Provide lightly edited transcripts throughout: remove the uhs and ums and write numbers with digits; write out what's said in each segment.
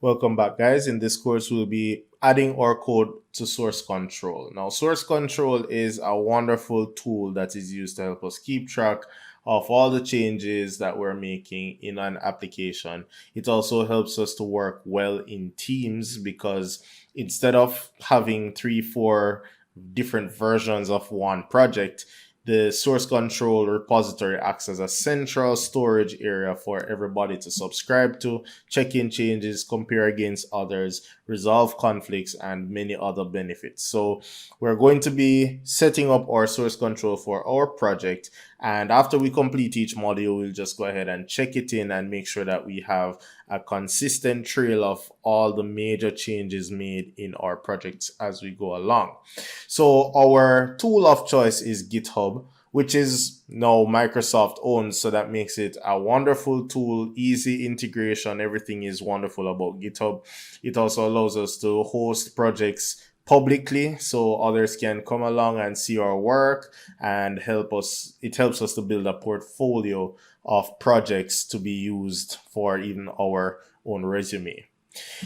Welcome back, guys. In this course, we'll be adding our code to source control. Now, source control is a wonderful tool that is used to help us keep track of all the changes that we're making in an application. It also helps us to work well in teams because instead of having 3, 4 different versions of one project, the source control repository acts as a central storage area for everybody to subscribe to, check in changes, compare against others, resolve conflicts, and many other benefits. So we're going to be setting up our source control for our project. And after we complete each module, we'll just go ahead and check it in and make sure that we have a consistent trail of all the major changes made in our projects as we go along. So our tool of choice is GitHub, which is now Microsoft owned. So that makes it a wonderful tool, easy integration. Everything is wonderful about GitHub. It also allows us to host projects publicly so others can come along and see our work and help us. It helps us to build a portfolio of projects to be used for even our own resume.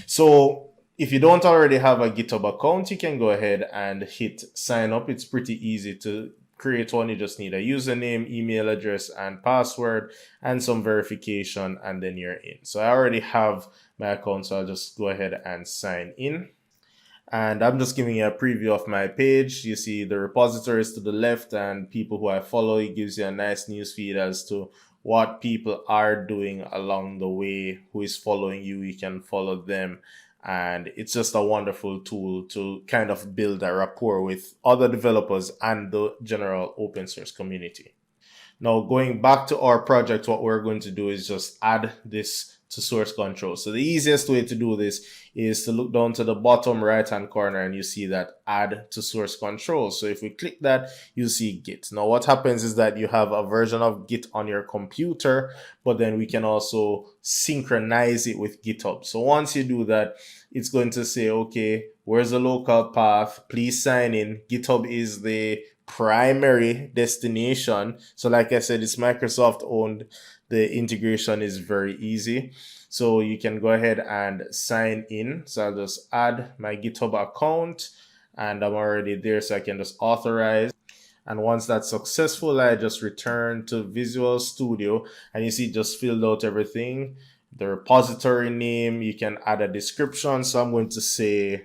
So if you don't already have a GitHub account, you can go ahead and hit sign up. It's pretty easy to create one. You just need a username, email address, and password, and some verification, and then you're in. So I already have my account, so I'll just go ahead and sign in. And I'm just giving you a preview of my page. You see the repositories to the left and people who I follow. It gives you a nice news feed as to what people are doing along the way, who is following you. You can follow them. And it's just a wonderful tool to kind of build a rapport with other developers and the general open source community. Now, going back to our project, what we're going to do is just add this to source control. So the easiest way to do this is to look down to the bottom right hand corner and you see that add to source control. So if we click that, you see Git. Now what happens is that you have a version of Git on your computer, but then we can also synchronize it with GitHub. So once you do that, it's going to say, okay, where's the local path? Please sign in. GitHub is the primary destination. So like I said, it's Microsoft owned. The integration is very easy. So you can go ahead and sign in. So I'll just add my GitHub account and I'm already there. So I can just authorize. And once that's successful, I just return to Visual Studio and you see just filled out everything. The repository name, you can add a description. So I'm going to say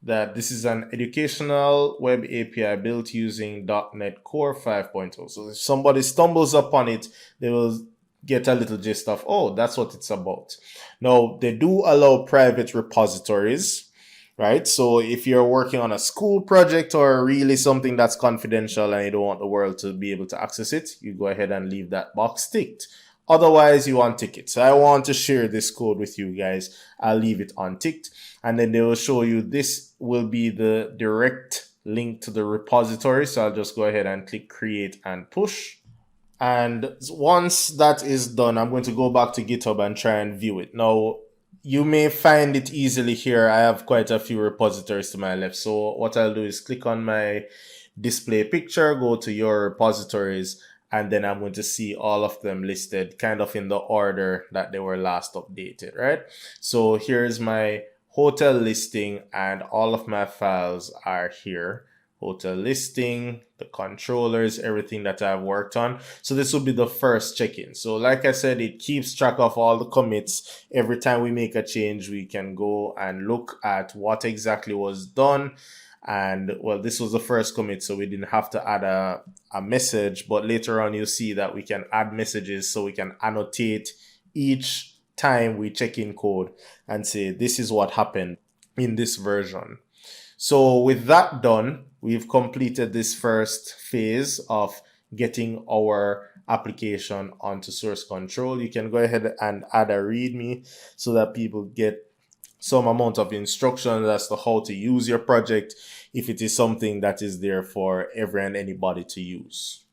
that this is an educational web API built using .NET Core 5.0. So if somebody stumbles upon it, they will get a little gist of, oh, that's what it's about. Now, they do allow private repositories, right? So if you're working on a school project or really something that's confidential and you don't want the world to be able to access it, you go ahead and leave that box ticked. Otherwise, you untick it. So I want to share this code with you guys. I'll leave it unticked. And then they will show you this will be the direct link to the repository. So I'll just go ahead and click create and push. And once that is done, I'm going to go back to GitHub and try and view it. Now, you may find it easily here. I have quite a few repositories to my left. So what I'll do is click on my display picture, go to your repositories, and then I'm going to see all of them listed kind of in the order that they were last updated, right? So here's my hotel listing and all of my files are here. Hotel listing, the controllers, everything that I've worked on. So this will be the first check-in. So like I said, it keeps track of all the commits. Every time we make a change, we can go and look at what exactly was done. And well, this was the first commit, so we didn't have to add a message, but later on you'll see that we can add messages so we can annotate each time we check in code and say, this is what happened in this version. So with that done, we've completed this first phase of getting our application onto source control. You can go ahead and add a README so that people get some amount of instruction as to how to use your project if it is something that is there for every and anybody to use.